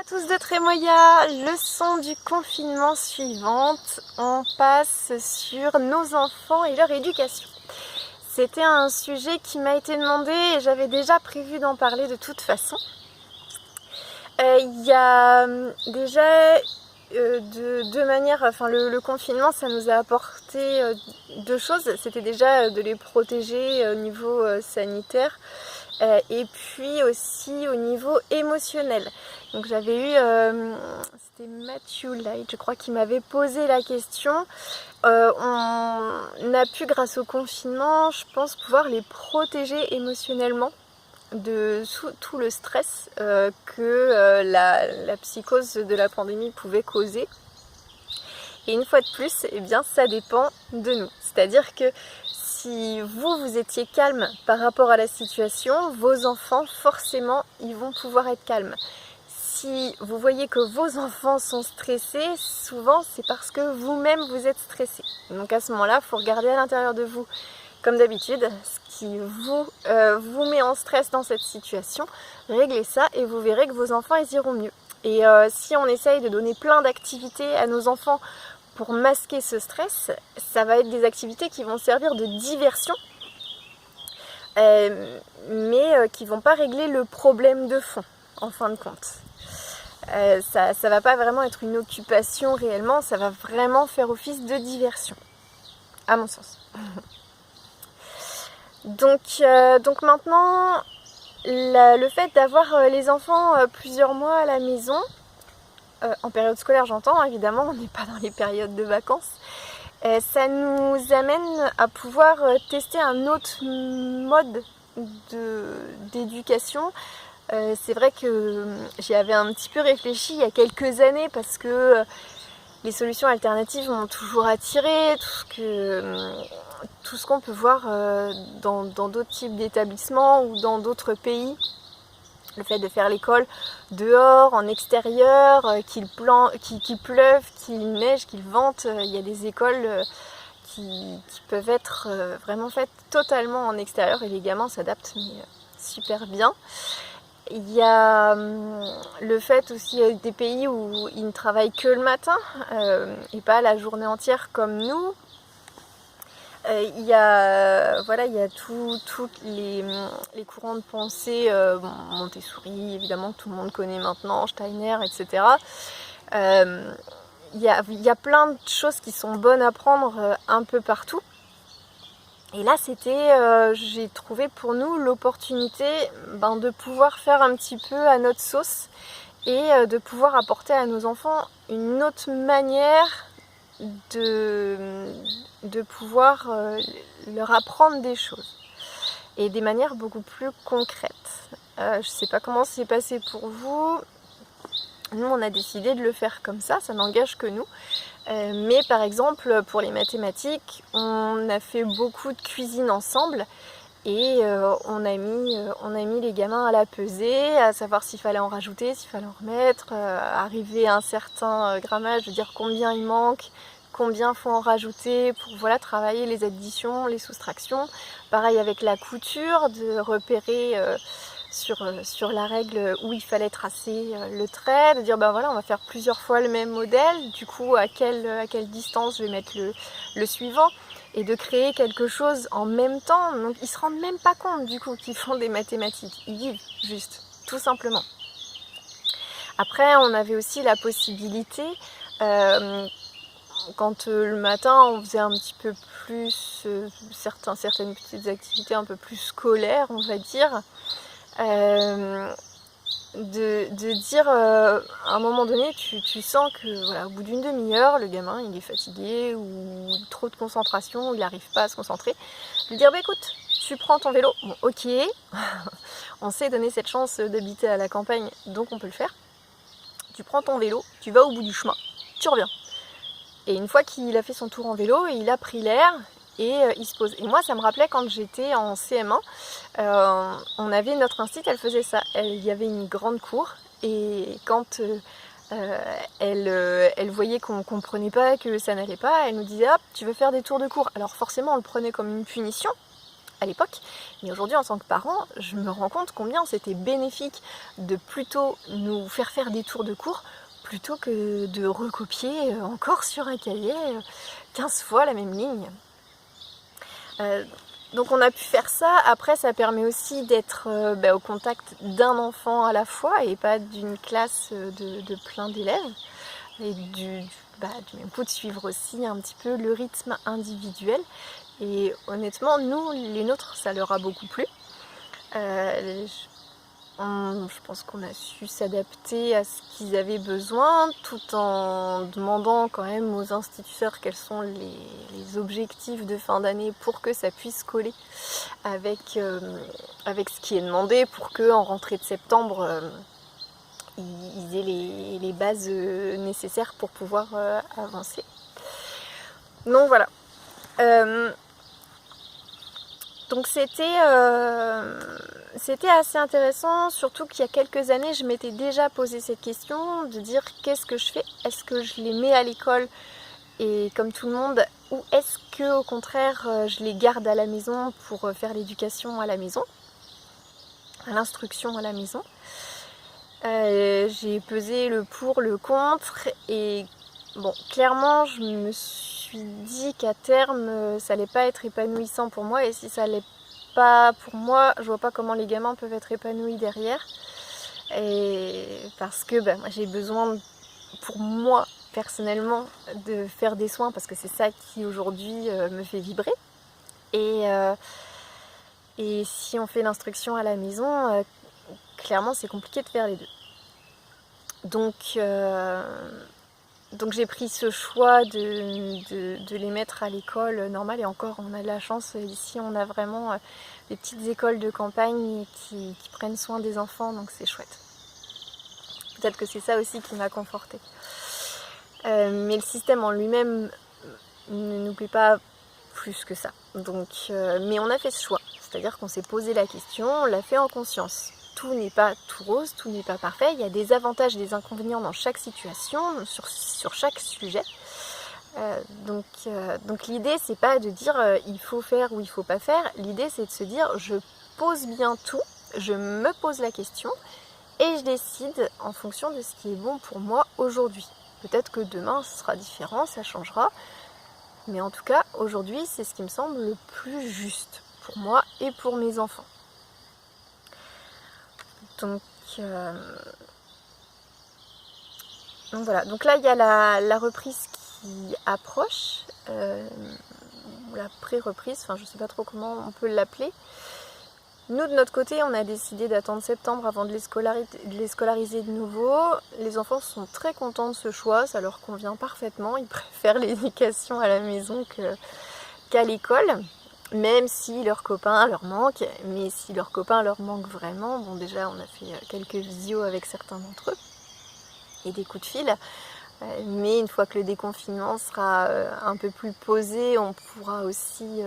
À tous de Trémoya, leçon du confinement suivante, on passe sur nos enfants et leur éducation. C'était un sujet qui m'a été demandé et j'avais déjà prévu d'en parler de toute façon. Il y a déjà deux manières, le confinement ça nous a apporté deux choses, c'était déjà de les protéger au niveau sanitaire et puis aussi au niveau émotionnel. Donc j'avais eu, c'était Matthew Light je crois qui m'avait posé la question. On a pu grâce au confinement je pense pouvoir les protéger émotionnellement de tout le stress que la psychose de la pandémie pouvait causer. Et une fois de plus, eh bien, ça dépend de nous. C'est-à-dire que si vous étiez calme par rapport à la situation, vos enfants, forcément, ils vont pouvoir être calmes. Si vous voyez que vos enfants sont stressés, souvent c'est parce que vous-même vous êtes stressé. Donc à ce moment-là, il faut regarder à l'intérieur de vous, comme d'habitude, ce qui vous met en stress dans cette situation, réglez ça et vous verrez que vos enfants ils iront mieux. Et si on essaye de donner plein d'activités à nos enfants pour masquer ce stress, ça va être des activités qui vont servir de diversion, mais qui ne vont pas régler le problème de fond, en fin de compte. Ça ne va pas vraiment être une occupation réellement, ça va vraiment faire office de diversion, à mon sens. Donc maintenant, le fait d'avoir les enfants plusieurs mois à la maison, en période scolaire j'entends, évidemment, on n'est pas dans les périodes de vacances, ça nous amène à pouvoir tester un autre mode d'éducation. C'est vrai que j'y avais un petit peu réfléchi il y a quelques années parce que les solutions alternatives m'ont toujours attirée, tout ce qu'on peut voir dans d'autres types d'établissements ou dans d'autres pays. Le fait de faire l'école dehors, en extérieur, qu'il pleuve, qu'il neige, qu'il vente, il y a des écoles qui peuvent être vraiment faites totalement en extérieur et les gamins s'adaptent super bien. Il y a le fait aussi des pays où ils ne travaillent que le matin et pas la journée entière comme nous. Il y a tous les courants de pensée, Montessori évidemment que tout le monde connaît maintenant, Steiner, etc. Il y a plein de choses qui sont bonnes à prendre un peu partout. Et là j'ai trouvé pour nous l'opportunité de pouvoir faire un petit peu à notre sauce et de pouvoir apporter à nos enfants une autre manière de pouvoir leur apprendre des choses et des manières beaucoup plus concrètes. Je ne sais pas comment c'est passé pour vous. Nous on a décidé de le faire comme ça n'engage que nous. Mais par exemple pour les mathématiques on a fait beaucoup de cuisine ensemble et on a mis les gamins à la peser, à savoir s'il fallait en rajouter, s'il fallait en remettre, arriver à un certain grammage, de dire combien il manque, combien faut en rajouter pour travailler les additions, les soustractions. Pareil avec la couture, de repérer sur la règle où il fallait tracer le trait, de dire on va faire plusieurs fois le même modèle, du coup à quelle distance je vais mettre le suivant, et de créer quelque chose en même temps. Donc ils se rendent même pas compte du coup qu'ils font des mathématiques, ils vivent juste, tout simplement. Après on avait aussi la possibilité, quand le matin on faisait un petit peu plus certaines petites activités un peu plus scolaires on va dire, de dire à un moment donné tu sens que au bout d'une demi-heure le gamin il est fatigué ou trop de concentration, ou il n'arrive pas à se concentrer, lui dire écoute, tu prends ton vélo, bon ok, on s'est donné cette chance d'habiter à la campagne donc on peut le faire, tu prends ton vélo, tu vas au bout du chemin, tu reviens. Et une fois qu'il a fait son tour en vélo, il a pris l'air et il se pose. Et moi ça me rappelait quand j'étais en CM1, on avait notre institut, elle faisait ça. Il y avait une grande cour et quand elle voyait qu'on ne comprenait pas, que ça n'allait pas, elle nous disait hop, tu veux faire des tours de cour. Alors forcément on le prenait comme une punition, à l'époque. Mais aujourd'hui, en tant que parent, je me rends compte combien c'était bénéfique de plutôt nous faire des tours de cours plutôt que de recopier encore sur un cahier 15 fois la même ligne. Donc on a pu faire ça. Après, ça permet aussi d'être au contact d'un enfant à la fois et pas d'une classe de plein d'élèves. Et du même coup de suivre aussi un petit peu le rythme individuel. Et honnêtement, nous, les nôtres, ça leur a beaucoup plu. Je pense qu'on a su s'adapter à ce qu'ils avaient besoin, tout en demandant quand même aux instituteurs quels sont les objectifs de fin d'année pour que ça puisse coller avec ce qui est demandé, pour qu'en rentrée de septembre, ils aient les bases nécessaires pour pouvoir avancer. Donc voilà. Donc c'était assez intéressant, surtout qu'il y a quelques années, je m'étais déjà posé cette question de dire qu'est-ce que je fais ? Est-ce que je les mets à l'école et comme tout le monde, ou est-ce que au contraire je les garde à la maison pour faire l'éducation à la maison, à l'instruction à la maison. J'ai pesé le pour, le contre et bon, clairement je me suis dit qu'à terme ça allait pas être épanouissant pour moi, et si ça allait pas pour moi, je vois pas comment les gamins peuvent être épanouis derrière. Et parce que moi j'ai besoin pour moi personnellement de faire des soins, parce que c'est ça qui aujourd'hui me fait vibrer. Et si on fait l'instruction à la maison, clairement c'est compliqué de faire les deux. Donc j'ai pris ce choix de les mettre à l'école normale, et encore on a de la chance, ici on a vraiment des petites écoles de campagne qui prennent soin des enfants, donc c'est chouette. Peut-être que c'est ça aussi qui m'a confortée. Mais le système en lui-même ne nous plaît pas plus que ça. Donc, mais on a fait ce choix, c'est-à-dire qu'on s'est posé la question, on l'a fait en conscience. Tout n'est pas tout rose, tout n'est pas parfait, il y a des avantages et des inconvénients dans chaque situation, sur chaque sujet. Donc l'idée c'est pas de dire il faut faire ou il faut pas faire, l'idée c'est de se dire je pose bien tout, je me pose la question et je décide en fonction de ce qui est bon pour moi aujourd'hui. Peut-être que demain ce sera différent, ça changera, mais en tout cas aujourd'hui c'est ce qui me semble le plus juste pour moi et pour mes enfants. Donc voilà, donc là il y a la reprise qui approche, la pré-reprise, enfin je sais pas trop comment on peut l'appeler. Nous de notre côté on a décidé d'attendre septembre avant de les scolariser de nouveau. Les enfants sont très contents de ce choix, ça leur convient parfaitement, ils préfèrent l'éducation à la maison qu'à l'école. Même si leurs copains leur manquent, mais si leurs copains leur manquent vraiment, bon déjà on a fait quelques visios avec certains d'entre eux et des coups de fil, mais une fois que le déconfinement sera un peu plus posé, on pourra aussi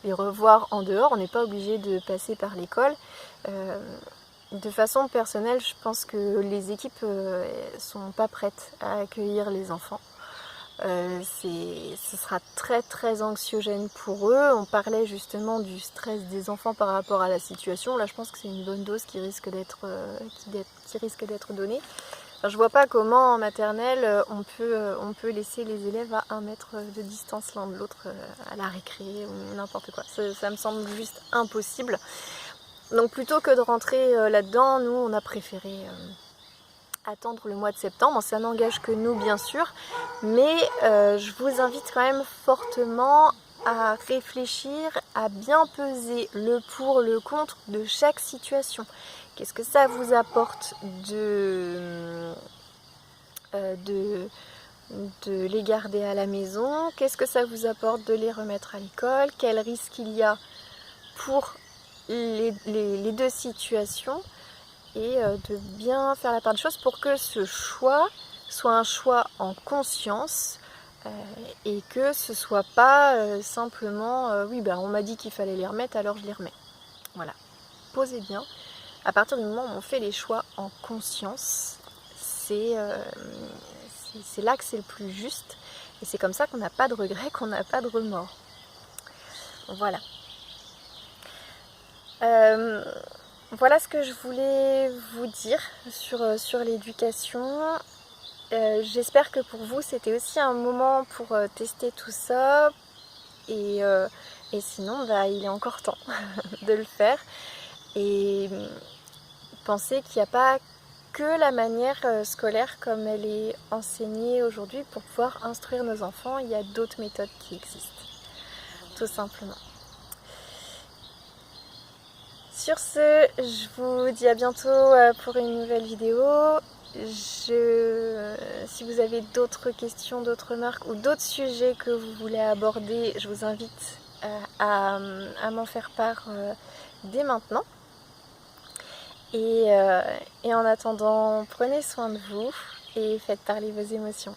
les revoir en dehors, on n'est pas obligé de passer par l'école. De façon personnelle, je pense que les équipes sont pas prêtes à accueillir les enfants. Ce sera très très anxiogène pour eux. On parlait justement du stress des enfants par rapport à la situation. Là je pense que c'est une bonne dose qui risque d'être donnée. Enfin, je vois pas comment en maternelle on peut laisser les élèves à 1 mètre de distance l'un de l'autre à la récré ou n'importe quoi. Ça me semble juste impossible. Donc plutôt que de rentrer là-dedans, nous on a préféré attendre le mois de septembre. Ça n'engage que nous bien sûr, mais je vous invite quand même fortement à réfléchir, à bien peser le pour, le contre de chaque situation. Qu'est-ce que ça vous apporte de les garder à la maison? Qu'est-ce que ça vous apporte de les remettre à l'école? Quel risque il y a pour les deux situations? Et de bien faire la part des choses pour que ce choix soit un choix en conscience et que ce soit pas simplement on m'a dit qu'il fallait les remettre alors je les remets. Voilà, posez bien. À partir du moment où on fait les choix en conscience, c'est là que c'est le plus juste, et c'est comme ça qu'on n'a pas de regrets, qu'on n'a pas de remords. Voilà. Voilà ce que je voulais vous dire sur l'éducation. J'espère que pour vous c'était aussi un moment pour tester tout ça et sinon il est encore temps de le faire et pensez qu'il n'y a pas que la manière scolaire comme elle est enseignée aujourd'hui pour pouvoir instruire nos enfants, il y a d'autres méthodes qui existent, tout simplement. Sur ce, je vous dis à bientôt pour une nouvelle vidéo. Si vous avez d'autres questions, d'autres remarques ou d'autres sujets que vous voulez aborder, je vous invite à m'en faire part dès maintenant. Et en attendant, prenez soin de vous et faites parler vos émotions.